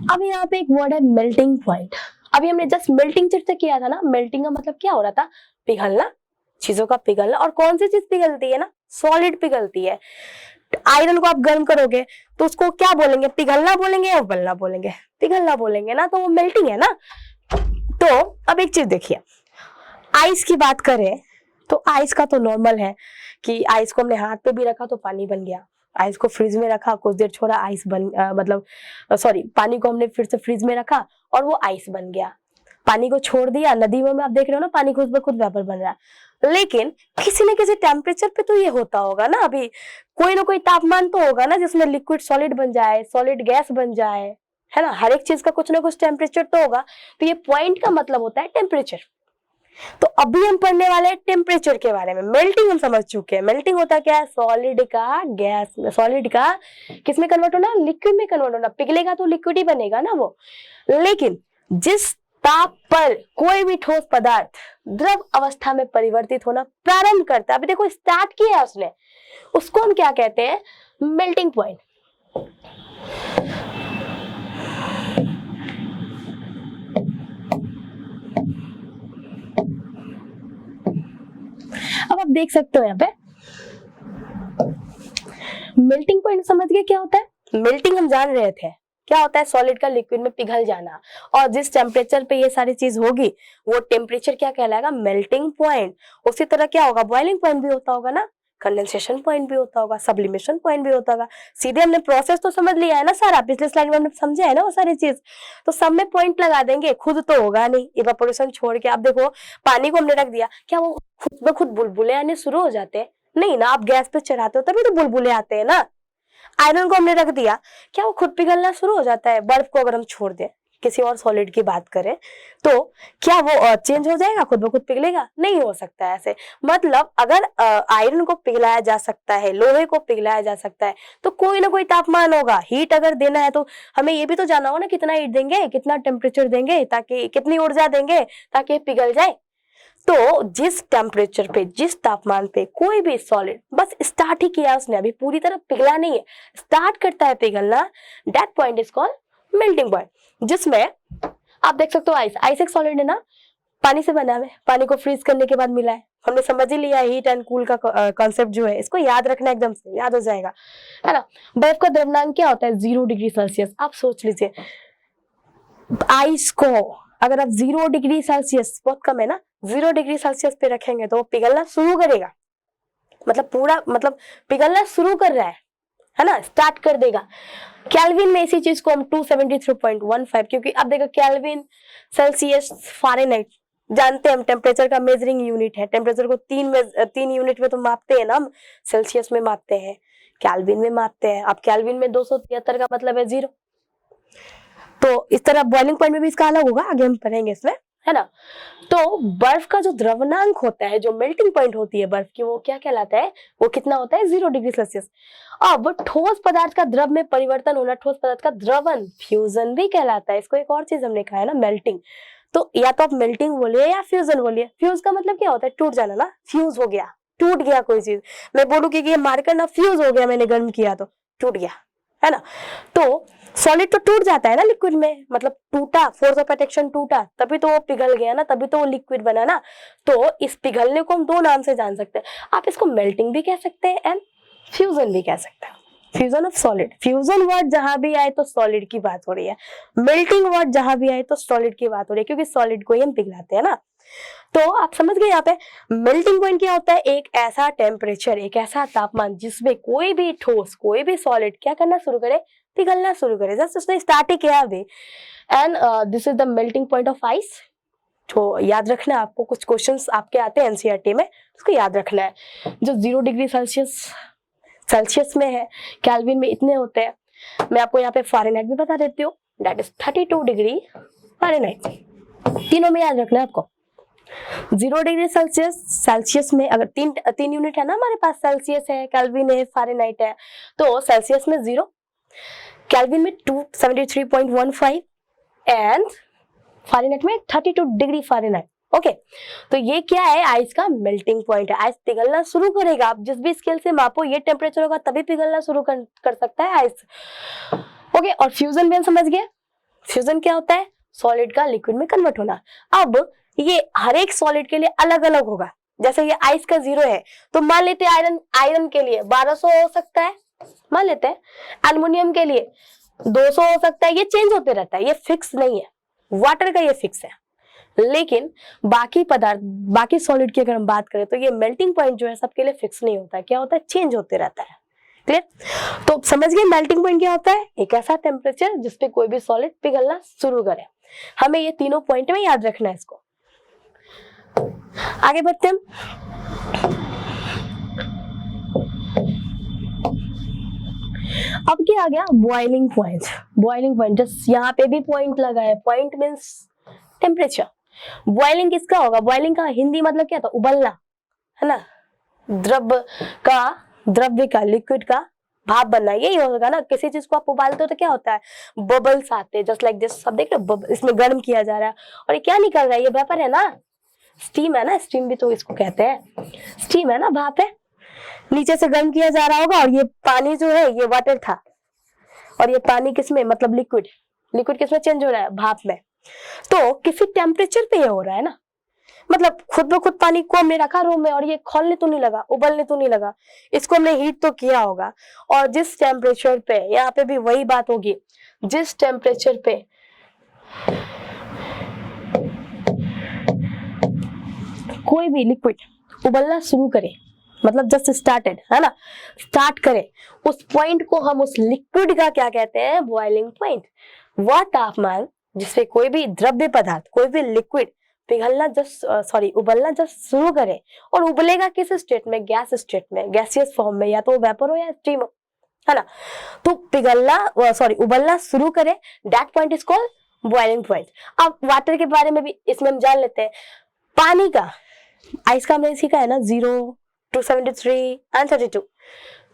अब यहाँ पे एक वर्ड है मेल्टिंग पॉइंट। अभी हमने जस्ट मेल्टिंग चर्चा किया था ना, मेल्टिंग का मतलब क्या हो रहा था, पिघलना, चीजों का पिघलना। और कौन सी चीज पिघलती है ना, सॉलिड पिघलती है। आयरन को आप गर्म करोगे तो उसको क्या बोलेंगे, पिघलना बोलेंगे या उबलना बोलेंगे, पिघलना बोलेंगे ना, तो वो मेल्टिंग है ना। तो अब एक चीज देखिए, आइस की बात करें तो आइस का तो नॉर्मल है कि आइस को हमने हाथ पे भी रखा तो पानी बन गया, आइस को फ्रिज में रखा कुछ देर छोड़ा आइस बन पानी को हमने फिर से फ्रिज में रखा और वो आइस बन गया। पानी को छोड़ दिया नदी में, आप देख रहे हो ना, पानी खुद ब खुद वेपर बन रहा है। लेकिन किसी न किसी टेम्परेचर पे तो ये होता होगा ना, अभी कोई ना कोई तापमान तो होगा ना जिसमें लिक्विड सॉलिड बन जाए, सॉलिड गैस बन जाए, है ना। हर एक चीज का कुछ ना कुछ टेम्परेचर तो होगा। तो ये पॉइंट का मतलब होता है टेम्परेचर। तो अभी हम पढ़ने वाले हैं टेम्परेचर के बारे में। मेल्टिंग हम समझ चुके हैं, मेल्टिंग होता क्या है, सॉलिड का गैस में, सॉलिड का किस में कन्वर्ट होना, लिक्विड में कन्वर्ट होना। पिघलेगा तो लिक्विड ही बनेगा ना वो। लेकिन जिस ताप पर कोई भी ठोस पदार्थ द्रव अवस्था में परिवर्तित होना प्रारंभ करता है, अभी देखो स्टार्ट किया है उसने, उसको हम क्या कहते हैं, मेल्टिंग पॉइंट। अब आप देख सकते हो यहाँ पे मेल्टिंग पॉइंट समझ गए क्या होता है। मेल्टिंग हम जान रहे थे क्या होता है, सॉलिड का लिक्विड में पिघल जाना। और जिस टेम्परेचर पे ये सारी चीज होगी वो टेम्परेचर क्या कहलाएगा, मेल्टिंग पॉइंट। उसी तरह क्या होगा, बॉइलिंग पॉइंट भी होता होगा ना, कंडेंसेशन पॉइंट भी होता होगा, सब्लिमेशन पॉइंट भी होता होगा। सीधे हमने प्रोसेस तो समझ लिया है ना सारा, पिछले स्लाइड में हमने समझा है ना वो सारी चीज। तो सब में पॉइंट लगा देंगे, खुद तो होगा नहीं, इवापोरेशन छोड़ के। आप देखो पानी को हमने रख दिया, क्या वो खुद ब खुद बुलबुले आने शुरू हो जाते हैं, नहीं ना। आप गैस पे चढ़ाते हो तभी तो बुलबुले आते हैं ना। आयरन को हमने रख दिया, क्या वो खुद पिघलना शुरू हो जाता है। बर्फ को अगर हम छोड़ दें, किसी और सॉलिड की बात करें, तो क्या वो चेंज हो जाएगा, खुद ब खुद पिघलेगा, नहीं हो सकता है ऐसे। मतलब अगर आयरन को पिघलाया जा सकता है, लोहे को पिघलाया जा सकता है, तो कोई ना कोई तापमान होगा। हीट अगर देना है तो हमें ये भी तो जानना होगा ना, कितना हीट देंगे, कितना टेम्परेचर देंगे, ताकि कितनी ऊर्जा देंगे ताकि पिघल जाए। तो जिस टेम्परेचर पे, जिस तापमान पे कोई भी सॉलिड बस स्टार्ट ही किया उसने, अभी पूरी तरह पिघला नहीं है, स्टार्ट करता है पिघलना, that point is called melting point. जिसमें आप देख सकते हो आइस एक सॉलिड है ना, पानी से बना है, पानी को फ्रीज करने के बाद मिला है। हमने समझ ही लिया हीट एंड कूल का कॉन्सेप्ट जो है, इसको याद रखना, एकदम से याद हो जाएगा, है ना। बर्फ का द्रव्यमान क्या होता है, 0 डिग्री सेल्सियस। आप सोच लीजिए आइस को अगर आप 0 डिग्री सेल्सियस, बहुत कम है ना, 0 डिग्री सेल्सियस पे रखेंगे तो वो पिघलना शुरू करेगा। मतलब पूरा, मतलब पिघलना शुरू कर रहा है ना, स्टार्ट कर देगा। केल्विन में इसी चीज को हम 273.15, क्योंकि अब देखो केल्विन, सेल्सियस, फारेनहाइट जानते हैं हम, टेम्परेचर का मेजरिंग यूनिट है। टेम्परेचर को तीन यूनिट में तो मापते हैं ना हम, सेल्सियस में मापते हैं, केल्विन में मापते हैं। अब केल्विन में 273 का मतलब है 0। तो इस तरह बॉइलिंग पॉइंट में भी इसका अलग होगा, आगे हम पढ़ेंगे इसमें, है ना। तो बर्फ का जो द्रवनांक होता है, जो मेल्टिंग पॉइंट होती है बर्फ की, वो क्या कहलाता है, वो कितना होता है, 0 डिग्री सेल्सियस। अब ठोस पदार्थ का द्रव में परिवर्तन होना, ठोस पदार्थ का द्रवन, फ्यूजन भी कहलाता है। इसको एक और चीज हमने कहा है ना, मेल्टिंग। तो या तो आप मेल्टिंग बोलिए या फ्यूजन बोलिए। फ्यूज का मतलब क्या होता है, टूट जाना ना, फ्यूज हो गया, टूट गया कोई चीज। मैं बोलूँ कि ये मार्कर ना फ्यूज हो गया, मैंने गर्म किया तो टूट गया, है ना। तो सॉलिड तो टूट जाता है ना लिक्विड में, मतलब टूटा, फोर्स ऑफ अट्रैक्शन टूटा, तभी तो वो पिघल गया ना, तभी तो वो लिक्विड बना ना। तो इस पिघलने को हम 2 नाम से जान सकते हैं। आप इसको मेल्टिंग भी कह सकते हैं एंड फ्यूजन भी कह सकते हैं। Fusion of solid, fusion word जहां भी आए तो सॉलिड की बात हो रही है, मेल्टिंग वर्ड जहां भी आए तो सॉलिड की बात हो रही है, क्योंकि सॉलिड को ही हम पिघलाते हैं ना। तो आप समझ गए यहाँ पे मेल्टिंग पॉइंट क्या होता है, एक ऐसा टेम्परेचर, एक ऐसा तापमान जिसमें कोई भी ठोस, कोई भी सॉलिड क्या करना शुरू करे, पिघलना शुरू करे। जस्ट उसने स्टार्ट ही किया अभी। And this is the melting point of ice. तो याद रखना है, आपको कुछ क्वेश्चंस आपके आते हैं एनसीईआरटी में, उसको याद रखना है। जो 0 डिग्री सेल्सियस में है, केल्विन में इतने होते हैं। मैं आपको यहाँ पे फारेनहाइट भी बता देती हूँ, दैट इज 32 डिग्री फारेनहाइट। तीनों में याद रखना है आपको। 0 डिग्री सेल्सियस में अगर तीन यूनिट है ना हमारे पास, सेल्सियस है, केल्विन है, फारेनहाइट है। तो सेल्सियस में 0, केल्विन में 273.15 एंड फारेनहाइट में 32 डिग्री फारेनहाइट। ओके, तो ये क्या है, आइस का मेल्टिंग पॉइंट है। आइस पिघलना शुरू करेगा, आप जिस भी स्केल से मापो, ये टेम्परेचर होगा तभी पिघलना शुरू कर सकता है आइस। ओके, और फ्यूजन भी हम समझ गए। फ्यूजन क्या होता है? सॉलिड का लिक्विड में कन्वर्ट होना। अब ये हर एक सॉलिड के लिए अलग अलग होगा। जैसे ये आइस का 0 है, तो मान लेते हैं आयरन के लिए 1200 हो सकता है, मान लेते हैं। एल्युमिनियम के लिए 200 हो सकता है। ये चेंज होते रहता है, ये फिक्स नहीं है। वाटर का ये फिक्स है। लेकिन बाकी पदार्थ, बाकी सॉलिड की अगर हम बात करें तो ये मेल्टिंग पॉइंट जो है सबके लिए फिक्स नहीं होता है। क्या होता है? चेंज होते रहता है। क्लियर? तो समझ गए मेल्टिंग पॉइंट क्या होता है? एक ऐसा टेम्परेचर जिसपे कोई भी सॉलिड पिघलना शुरू करे। हमें ये तीनों पॉइंट में याद रखना है इसको। आगे बढ़ते हैं। अब क्या आ गया? Boiling point. Boiling point, just यहाँ पे भी पॉइंट लगा है। Point means temperature. बॉइलिंग किसका होगा? बॉइलिंग का हिंदी मतलब क्या था? उबलना, है ना? द्रव्य का, लिक्विड का भाप बनना, यही होगा ना। किसी चीज को आप उबालते हो तो क्या होता है? बबल्स आते हैं, जस्ट लाइक दिस। सब देख रहे हो, इसमें गर्म किया जा रहा है और ये क्या निकल रहा है? ये वेपर है ना, स्टीम है ना। स्टीम भी तो इसको कहते हैं, स्टीम है ना, भाप है। नीचे से गर्म किया जा रहा होगा और ये पानी जो है ये वाटर था, और ये पानी किसमें, मतलब लिक्विड, लिक्विड किसमें चेंज हो रहा है? भाप में। तो किसी टेम्परेचर पे ये हो रहा है ना, मतलब खुद ब खुद पानी को हमने रखा रूम में और ये खौलने तो नहीं लगा, उबलने तो नहीं लगा, इसको हमने हीट तो किया होगा। और जिस टेम्परेचर पे, यहाँ पे भी वही बात होगी, जिस टेम्परेचर पे कोई भी लिक्विड उबलना शुरू करे, मतलब जस्ट स्टार्टेड, है ना, स्टार्ट करे, उस पॉइंट को हम, उस लिक्विड का क्या कहते हैं? Boiling point. वह तापमान जिसपे कोई भी द्रव्य पदार्थ, कोई भी लिक्विड पिघलना उबलना जस्ट शुरू करे, और उबलेगा किस स्टेट में? गैस स्टेट में, गैसियस फॉर्म में, या तो वेपर हो या स्टीम हो, है ना। तो उबलना शुरू करे, that point is called boiling point. अब वाटर के बारे में भी इसमें हम जान लेते हैं। पानी का, आइस का हमने सीखा है ना, 0, 273 एंड 32।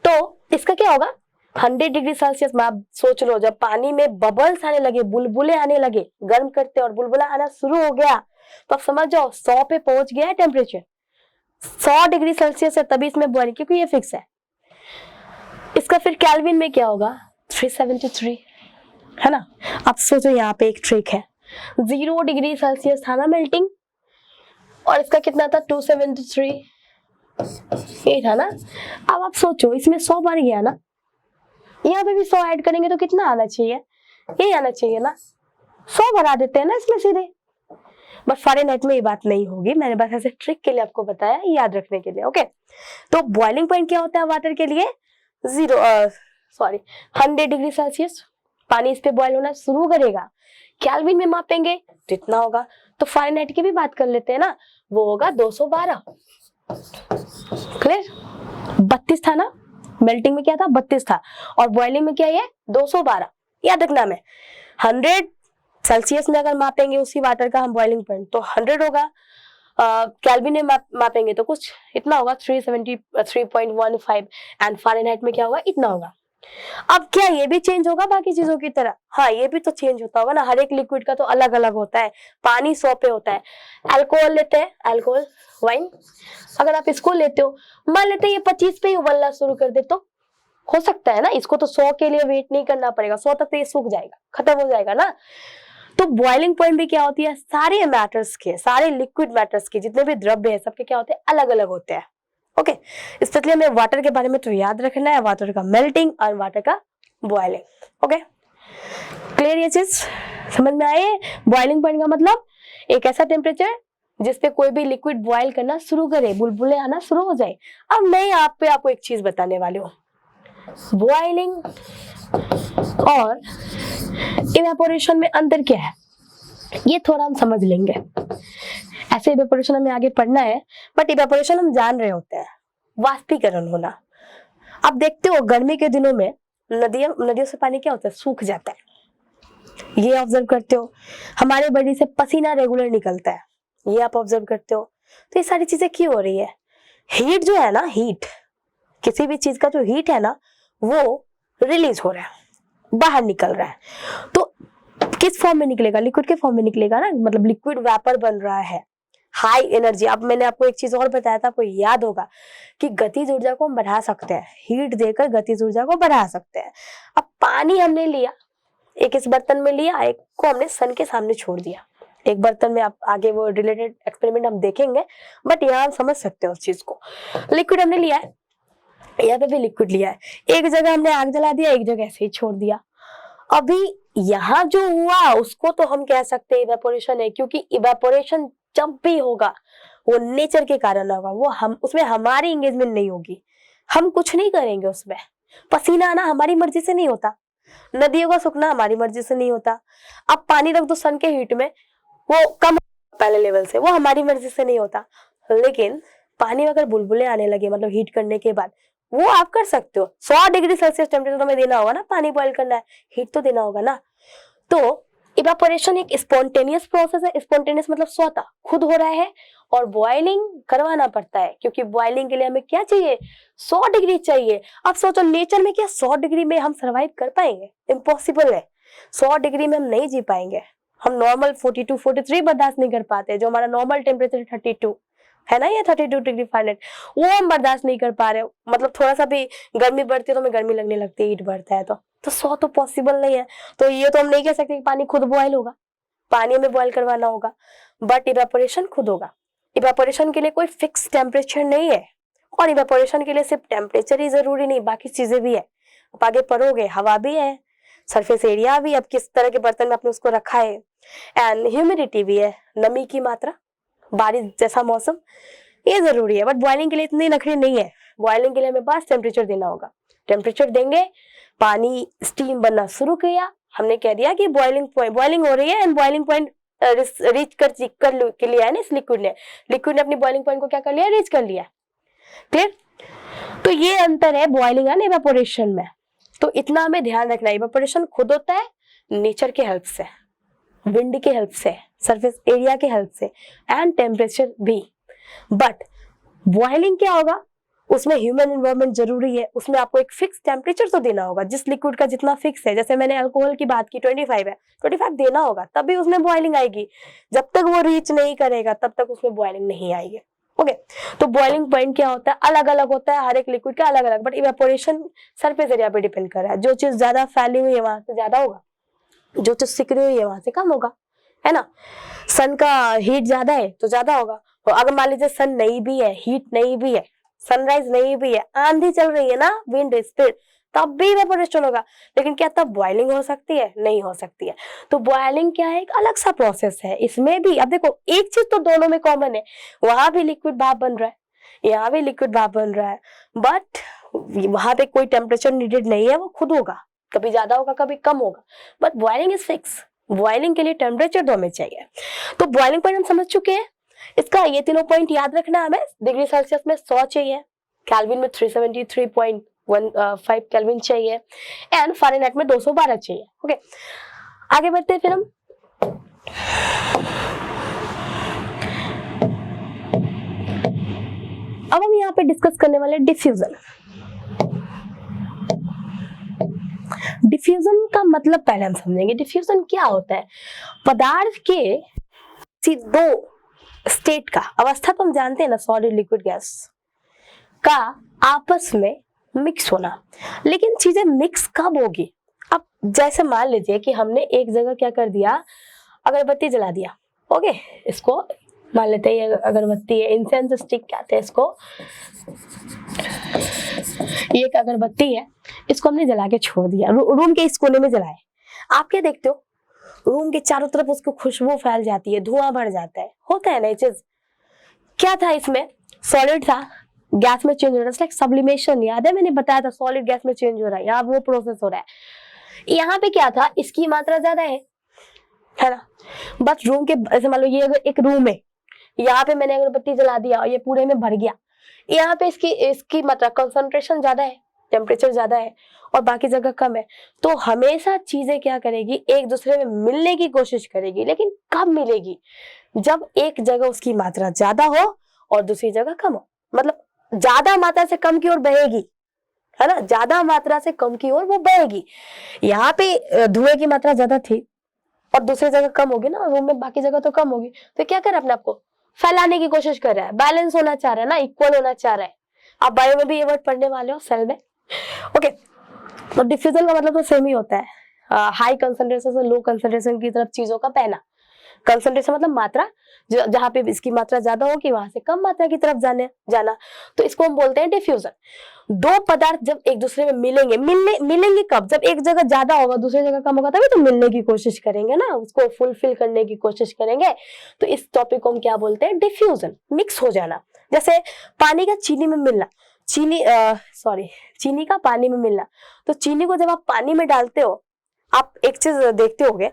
तो इसका क्या होगा? 100 डिग्री सेल्सियस में। आप सोच लो, जब पानी में बबल्स आने लगे, बुलबुले आने लगे, गर्म करते और बुलबुला आना शुरू हो गया, तो आप समझ जाओ 100 पे पहुंच गया है टेम्परेचर। 100 डिग्री सेल्सियस है, तभी इसमें बॉइलिंग, क्योंकि ये फिक्स है। इसका फिर केल्विन में क्या होगा? 373, है ना। अब सोचो, यहाँ पे एक ट्रिक है। 0 डिग्री सेल्सियस था ना मेल्टिंग, और इसका कितना था? 273, ये था ना। अब आप सोचो, इसमें 100 बढ़ गया ना, यहाँ पे भी 100 ऐड करेंगे तो कितना आना चाहिए? ये आना चाहिए ना। 100 बढ़ा देते हैं ना इसमें सीधे। बट फ़ारेनहाइट में ये बात नहीं होगी, मैंने बस ऐसे ट्रिक के लिए आपको बताया, याद रखने के लिए। ओके, तो बॉइलिंग पॉइंट क्या होता है वाटर के लिए? 100 डिग्री सेल्सियस। पानी इस पे बॉयल होना शुरू करेगा, केल्विन में मापेंगे तो इतना होगा। तो फ़ारेनहाइट की भी बात कर लेते हैं ना, वो होगा 212। क्लियर? 32 था ना, मेल्टिंग में क्या था? 32 था, और बॉइलिंग में क्या है? 212। याद रखना में 100 सेल्सियस में अगर मापेंगे उसी वाटर का हम बॉइलिंग पॉइंट, तो 100 होगा। केल्विन में मापेंगे तो कुछ इतना होगा, 373.15, एंड फ़ारेनहाइट में क्या होगा? इतना होगा। अब क्या ये भी चेंज होगा बाकी चीजों की तरह? हाँ, ये भी तो चेंज होता होगा ना। हर एक लिक्विड का तो अलग अलग होता है। पानी 100 पे होता है। अल्कोहल लेते हैं, अल्कोहल, वाइन, अगर आप इसको लेते हो, मान लेते हैं ये 25 पे ही उबलना शुरू कर दे, तो हो सकता है ना, इसको तो 100 के लिए वेट नहीं करना पड़ेगा, 100 तक तो ये सूख जाएगा, खत्म हो जाएगा ना। तो बॉइलिंग पॉइंट भी क्या होती है? सारे मैटर्स के, सारे लिक्विड मैटर्स के जितने भी द्रव्य है, सबके क्या होते हैं? अलग अलग होते हैं। ओके, इसलिए हमें वाटर के बारे में तो याद रखना है, वाटर का मेल्टिंग और वाटर का बॉइलिंग। Okay, clear? ये चीज समझ में आए? बॉइलिंग पॉइंट का मतलब एक ऐसा टेम्परेचर जिसपे कोई भी लिक्विड बॉयल करना शुरू करे, बुलबुले आना शुरू हो जाए। अब मैं यहाँ पे आपको एक चीज बताने वाली हूँ, बॉइलिंग और इवेपोरेशन में अंतर क्या है, ये थोड़ा हम समझ लेंगे। ऐसे इवेपोरेशन हमें आगे पढ़ना है, बट इवेपोरेशन हम जान रहे होते हैं, वाष्पीकरण होना। अब देखते हो गर्मी के दिनों में नदियों से पानी क्या होता है? सूख जाता है। ये ऑब्जर्व करते हो। हमारे बॉडी से पसीना रेगुलर निकलता है, ये आप ऑब्जर्व करते हो। तो ये सारी चीजें क्यों हो रही है? हीट जो है ना, हीट, किसी भी चीज का जो हीट है ना, वो रिलीज हो रहा है, बाहर निकल रहा है। तो किस फॉर्म में निकलेगा? लिक्विड के फॉर्म में निकलेगा ना, मतलब लिक्विड वेपर बन रहा है, हाई एनर्जी। अब मैंने आपको एक चीज और बताया था, आपको याद होगा कि गतिज ऊर्जा को हम बढ़ा सकते हैं, हीट देकर गतिज ऊर्जा को बढ़ा सकते हैं। अब पानी हमने लिया, एक इस बर्तन में लिया, एक को हमने सन के सामने छोड़ दिया। एक बर्तन में आप आगे वो रिलेटेड एक्सपेरिमेंट हम देखेंगे, बट यहाँ आप समझ सकते हो उस चीज को। लिक्विड हमने लिया है, यहाँ पे भी लिक्विड लिया है, एक जगह हमने आग जला दिया, एक जगह ऐसे ही छोड़ दिया। अभी यहाँ जो हुआ उसको तो हम कह सकते हैं इवेपोरेशन है, क्योंकि इवेपोरेशन जब भी होगा वो नेचर के कारण होगा, वो हम उसमें हमारी एंगेजमेंट नहीं होगी, हम कुछ नहीं करेंगे उसमें। पसीना आना हमारी मर्जी से नहीं होता, नदियों का सूखना हमारी मर्जी से नहीं होता। अब पानी रख दो सन के हीट में, वो कम पहले लेवल से, वो हमारी मर्जी से नहीं होता। लेकिन पानी में अगर बुलबुले आने लगे, मतलब हीट करने के बाद, वो आप कर सकते हो। 100 डिग्री सेल्सियस टेम्परेचर में देना होगा ना, पानी बॉईल करना है, हीट तो देना होगा ना। तो इवेपोरेशन एक स्पॉन्टेनियस प्रोसेस है। स्पॉन्टेनियस मतलब स्वतः खुद हो रहा है, और बॉइलिंग करवाना पड़ता है, क्योंकि बॉइलिंग के लिए हमें क्या चाहिए, 100 डिग्री चाहिए। अब सोचो नेचर में क्या 100 डिग्री में हम सरवाइव कर पाएंगे? इम्पॉसिबल है, 100 डिग्री में हम नहीं जी पाएंगे। हम नॉर्मल 42 43 बर्दाश्त नहीं कर पाते, जो हमारा नॉर्मल टेम्परेचर 32 है ना, ये 32 डिग्री फारेनहाइट, वो हम बर्दाश्त नहीं कर पा रहे। मतलब थोड़ा सा भी गर्मी बढ़ती है तो हमें गर्मी लगने लगती है, हीट बढ़ता है तो 100 तो पॉसिबल नहीं है। तो ये तो हम नहीं कह सकते कि पानी खुद बॉयल होगा, पानी में बॉयल करवाना होगा, बट इवेपोरेशन खुद होगा। इवेपोरेशन के लिए कोई फिक्स टेम्परेचर नहीं है, और इवेपोरेशन के लिए सिर्फ टेम्परेचर ही जरूरी नहीं, बाकी चीजें भी है। आप आगे पढ़ोगे, हवा भी है, सरफेस एरिया भी, अब किस तरह के बर्तन में आपने उसको रखा है, एंड ह्यूमिडिटी भी है, नमी की मात्रा, बारिश जैसा मौसम, ये जरूरी है। बट बॉइलिंग के लिए इतनी नखरे नहीं है। बॉइलिंग के लिए हमें बस टेम्परेचर देना होगा, टेम्परेचर देंगे, पानी स्टीम बनना शुरू किया, हमने कह दिया कि बॉइलिंग हो रही है, एंड बॉइलिंग पॉइंट रीच कर लिया है ना इस लिक्विड ने अपनी बॉइलिंग पॉइंट को क्या कर लिया, रीच कर लिया। क्लियर? तो ये अंतर है बॉइलिंग एंड इवेपोरेशन में। तो इतना हमें ध्यान रखना है, इवेपोरेशन खुद होता है नेचर के हेल्प से, विंड के हेल्प से, सरफेस एरिया के हेल्प से, एंड टेम्परेचर भी। बट बॉइलिंग क्या होगा, उसमें ह्यूमन इन्वॉल्वमेंट जरूरी है, उसमें आपको एक फिक्स टेम्परेचर तो देना होगा, जिस लिक्विड का जितना फिक्स है। जैसे मैंने अल्कोहल की बात की, 25 है, 25 देना होगा, तभी उसमें बॉइलिंग आएगी। जब तक वो रीच नहीं करेगा तब तक उसमें बॉइलिंग नहीं आएगी। ओके, तो बॉइलिंग पॉइंट क्या होता है, अलग अलग होता है, हर एक लिक्विड का अलग अलग। बट इवेपोरेशन सरफेस एरिया पे डिपेंड कर रहा है, जो चीज ज्यादा फैली हुई है वहां से ज्यादा होगा, जो चीज सिकुड़ी हुई है वहां से कम होगा, है ना। सन का हीट ज्यादा है तो ज्यादा होगा। तो अगर मान लीजिए सन नहीं भी है, हीट नहीं भी है, सनराइज नहीं भी है, आंधी चल रही है ना, विंड स्पीड, तब भी इवेपोरेशन होगा। लेकिन क्या तब बॉइलिंग हो सकती है? नहीं हो सकती है। तो बॉइलिंग क्या है, एक अलग सा प्रोसेस है। इसमें भी अब देखो, एक चीज तो दोनों में कॉमन है, वहां भी लिक्विड भाप बन रहा है, यहाँ भी लिक्विड भाप बन रहा है, बट वहां पे कोई टेम्परेचर नीडेड नहीं है, वो खुद होगा, कभी ज्यादा होगा कभी कम होगा। But boiling is fix, boiling के लिए टेम्परेचर तो हमें चाहिए। तो बॉइलिंग पॉइंट हम समझ चुके हैं। इसका ये तीनों पॉइंट याद रखना है हमें। डिग्री सेल्सियस में 100 चाहिए, केल्विन में 373.15 केल्विन चाहिए, एंड फारेनहाइट में 212 चाहिए। ओके, आगे बढ़ते हैं फिर हम। अब हम यहाँ पे डिस्कस करने वाले डिफ्यूजन। डिफ्यूजन का मतलब पहले हम समझेंगे, डिफ्यूजन क्या होता है। पदार्थ के दो स्टेट का, अवस्था तो हम जानते हैं ना, सॉलिड लिक्विड गैस का आपस में मिक्स होना। लेकिन चीजें मिक्स कब होगी? अब जैसे मान लीजिए कि हमने एक जगह क्या कर दिया, अगरबत्ती जला दिया। ओके, इसको मान लेते हैं ये अगरबत्ती है, इंसेंस स्टिक कहते हैं इसको। ये एक अगरबत्ती है, इसको हमने जला के छोड़ दिया, रूम के इस कोने में जलाए। आप क्या देखते हो, रूम के चारों तरफ उसको खुशबू फैल जाती है, धुआं भर जाता है, होता है ना ये चीज। क्या था इसमें, सॉलिड था, गैस में चेंज हो रहा है, लाइक सब्लिमेशन। याद है मैंने बताया था, सॉलिड गैस में चेंज हो रहा है, यहाँ वो प्रोसेस हो रहा है। यहाँ पे क्या था, इसकी मात्रा ज्यादा है ना। बस रूम के, ऐसे मान लो ये अगर एक रूम है, यहाँ पे मैंने अगरबत्ती जला दिया और ये पूरे में भर गया, यहाँ पे इसकी मात्रा, कंसंट्रेशन ज्यादा है, टेम्परेचर ज्यादा है, और बाकी जगह कम है। तो हमेशा चीजें क्या करेगी, एक दूसरे में मिलने की कोशिश करेगी। लेकिन कब मिलेगी, जब एक जगह उसकी मात्रा ज्यादा हो और दूसरी जगह कम हो। मतलब ज्यादा मात्रा से कम की ओर बहेगी, है ना, ज्यादा मात्रा से कम की ओर वो बहेगी। यहाँ पे धुएं की मात्रा ज्यादा थी और दूसरी जगह कम होगी ना, रूम में बाकी जगह तो कम होगी। तो क्या कर अपने आपको फैलाने की कोशिश कर रहा है, बैलेंस होना चाह रहा है ना, इक्वल होना चाह रहा है। आप बायो में भी ये वर्ड पढ़ने वाले हो, सेल में। ओके, तो डिफ्यूजन का मतलब तो सेम ही होता है। हाई कंसंट्रेशन से लो कंसंट्रेशन की तरफ चीजों का बहना। कंसंट्रेशन मतलब मात्रा, जहाँ पे इसकी मात्रा ज्यादा होगी वहां से कम मात्रा की तरफ जाना, तो इसको हम बोलते हैं डिफ्यूजन। दो पदार्थ जब एक दूसरे में मिलेंगे कब? जब एक जगह ज्यादा होगा दूसरी जगह कम होगा, तभी तो मिलने की कोशिश करेंगे ना, उसको फुलफिल करने की कोशिश करेंगे। तो इस टॉपिक को हम क्या बोलते हैं? डिफ्यूजन, मिक्स हो जाना। जैसे पानी का चीनी में मिलना, चीनी का पानी में मिलना। तो चीनी को जब आप पानी में डालते हो, आप एक चीज देखते होगे,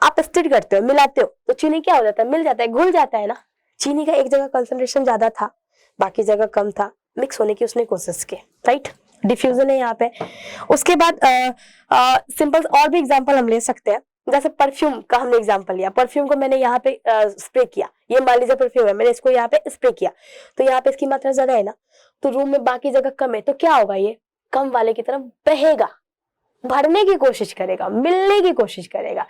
आप स्टिर करते हो, मिलाते हो, तो चीनी क्या हो जाता है? मिल जाता है, घुल जाता है ना। चीनी का एक जगह कंसंट्रेशन ज्यादा था, बाकी जगह कम था, मिक्स होने की उसने कोशिश की, राइट? डिफ्यूजन है यहाँ पे। उसके बाद सिंपल और भी एग्जांपल हम ले सकते हैं। जैसे परफ्यूम का हमने एग्जांपल लिया, परफ्यूम को मैंने यहाँ पे स्प्रे किया, ये मान लीजिए परफ्यूम है, मैंने इसको यहाँ पे स्प्रे किया, तो यहाँ पे इसकी मात्रा ज्यादा है ना, तो रूम में बाकी जगह कम है, तो क्या होगा? ये कम वाले की तरफ बहेगा, भरने की कोशिश करेगा, मिलने की कोशिश करेगा,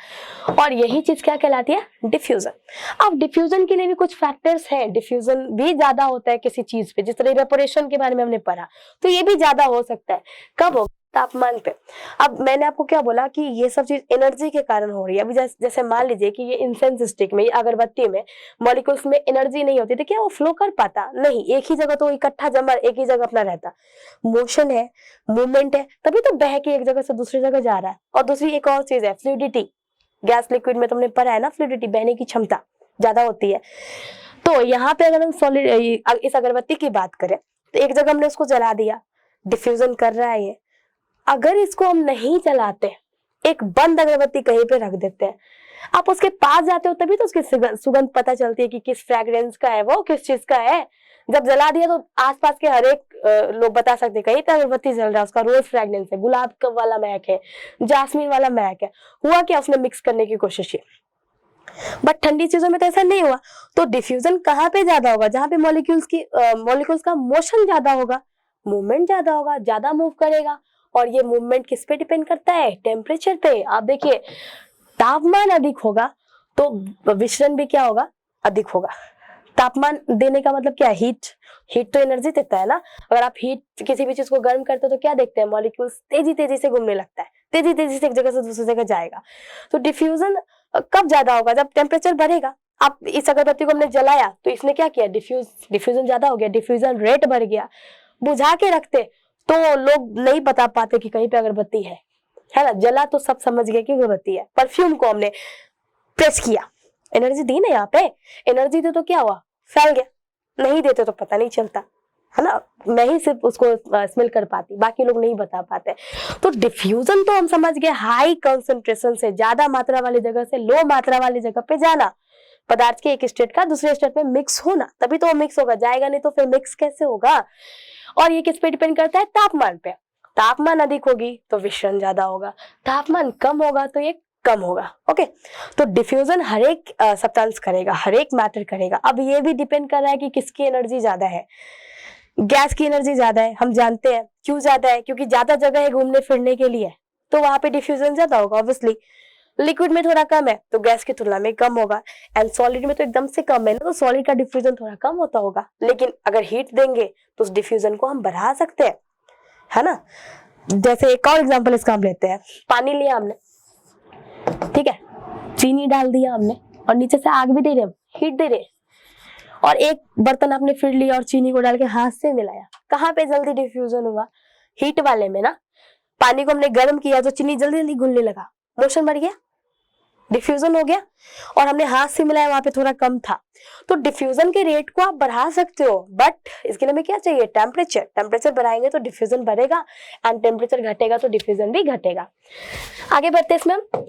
और यही चीज क्या कहलाती है? डिफ्यूजन। अब डिफ्यूजन के लिए भी कुछ फैक्टर्स हैं। डिफ्यूजन भी ज्यादा होता है किसी चीज पे, जिस तरह इवेपोरेशन के बारे में हमने पढ़ा, तो ये भी ज्यादा हो सकता है। कब होगा? तापमान पे। अब मैंने आपको क्या बोला कि ये सब चीज एनर्जी के कारण हो रही है। अभी जैसे मान लीजिए कि ये इंसेंस स्टिक में, अगरबत्ती में मॉलिक्यूल्स में एनर्जी नहीं होती, तो क्या वो फ्लो कर पाता? नहीं, एक ही जगह तो इकट्ठा जमा, एक ही जगह अपना रहता। मोशन है, मूवमेंट है, तभी तो बह के एक जगह से दूसरी जगह जा रहा है। और दूसरी एक और चीज है, फ्लूइडिटी। गैस लिक्विड में तुमने पढ़ा है ना, फ्लूइडिटी, बहने की क्षमता ज्यादा होती है। तो यहाँ पे अगर हम सॉलिड इस अगरबत्ती की बात करें, तो एक जगह हमने उसको जला दिया, डिफ्यूजन कर रहा है ये। अगर इसको हम नहीं जलाते, एक बंद अगरबत्ती कहीं पे रख देते हैं, आप उसके पास जाते हो तभी तो उसकी सुगंध पता चलती है कि किस फ्रेग्रेंस का है, वो किस चीज का है। जब जला दिया तो आसपास के हर एक लोग बता सकते हैं कहीं पे अगरबत्ती जल रहा है, उसका रोज फ्रेग्रेंस है, गुलाब का वाला महक है, जासमीन वाला महक है। हुआ क्या? उसने मिक्स करने की कोशिश की, बट ठंडी चीजों में तो ऐसा नहीं हुआ। तो डिफ्यूजन कहाँ पे ज्यादा होगा? जहाँ पे मॉलिक्यूल्स का मोशन ज्यादा होगा, मूवमेंट ज्यादा होगा, ज्यादा मूव करेगा। और ये मूवमेंट किस पे डिपेंड करता है? टेम्परेचर पे। आप देखिए, तापमान अधिक होगा तो विचलन भी क्या होगा? अधिक होगा। तापमान देने का मतलब क्या है? हीट तो एनर्जी देता है ना। अगर आप हीट किसी भी चीज को गर्म करते हो तो क्या देखते हैं? मॉलिक्यूल्स तेजी तेजी से घूमने लगता है, तेजी तेजी से एक जगह से दूसरी जगह जाएगा। तो डिफ्यूजन कब ज्यादा होगा? जब टेम्परेचर बढ़ेगा। आप इस अगरबत्ती को हमने जलाया तो इसने क्या किया? डिफ्यूजन ज्यादा हो गया, डिफ्यूजन रेट बढ़ गया। बुझा के रखते तो लोग नहीं बता पाते कि कहीं पे अगरबत्ती है ना। जला तो सब समझ गए कि अगरबत्ती है। परफ्यूम को हमने प्रेस किया, एनर्जी दी ना। यहाँ पे एनर्जी दे तो क्या हुआ? फैल गया। नहीं देते तो पता नहीं चलता, है ना। मैं ही सिर्फ उसको स्मेल कर पाती, बाकी लोग नहीं बता पाते। तो डिफ्यूजन तो हम समझ गए, हाई कंसंट्रेशन से ज्यादा मात्रा वाली जगह से लो मात्रा वाली जगह पे जाना, पदार्थ के एक स्टेट का दूसरे स्टेट में मिक्स होना, तभी तो वो मिक्स होगा। जाएगा नहीं तो फिर मिक्स कैसे होगा? और ये किस पे डिपेंड करता है? तापमान पे। तापमान अधिक होगी तो विचलन ज्यादा होगा, तापमान कम होगा तो ये कम होगा। ओके, तो डिफ्यूजन हर एक सब्सटेंस करेगा, हर एक मैटर करेगा। अब ये भी डिपेंड कर रहा है कि किसकी एनर्जी ज्यादा है। गैस की एनर्जी ज्यादा है, हम जानते हैं। क्यों ज्यादा है? क्योंकि ज्यादा जगह है घूमने फिरने के लिए, तो वहां पे डिफ्यूजन ज्यादा होगा ऑब्वियसली। लिक्विड में थोड़ा कम है तो गैस की तुलना में कम होगा, एंड सॉलिड में तो एकदम से कम है ना, तो सॉलिड का डिफ्यूजन थोड़ा कम होता होगा। लेकिन अगर हीट देंगे तो उस डिफ्यूजन को हम बढ़ा सकते हैं, है ना। जैसे एक और एग्जांपल इसका हम लेते हैं। पानी लिया हमने, ठीक है, चीनी डाल दिया हमने, और नीचे से आग भी दे रहे, हम हीट दे रहे, और एक बर्तन आपने फिर लिया और चीनी को डाल के हाथ से मिलाया। कहाँ पे जल्दी डिफ्यूजन हुआ? हीट वाले में ना। पानी को हमने गर्म किया तो चीनी जल्दी जल्दी घुलने लगा, मोशन बढ़ गया, डिफ्यूजन हो गया। और हमने हाथ से मिलाया, वहां पे थोड़ा कम था। तो डिफ्यूजन के रेट को आप बढ़ा सकते हो, बट इसके लिए हमें क्या चाहिए? टेम्परेचर बढ़ाएंगे तो डिफ्यूजन बढ़ेगा, एंड टेम्परेचर घटेगा तो डिफ्यूजन भी घटेगा। आगे बढ़ते हैं इसमें हम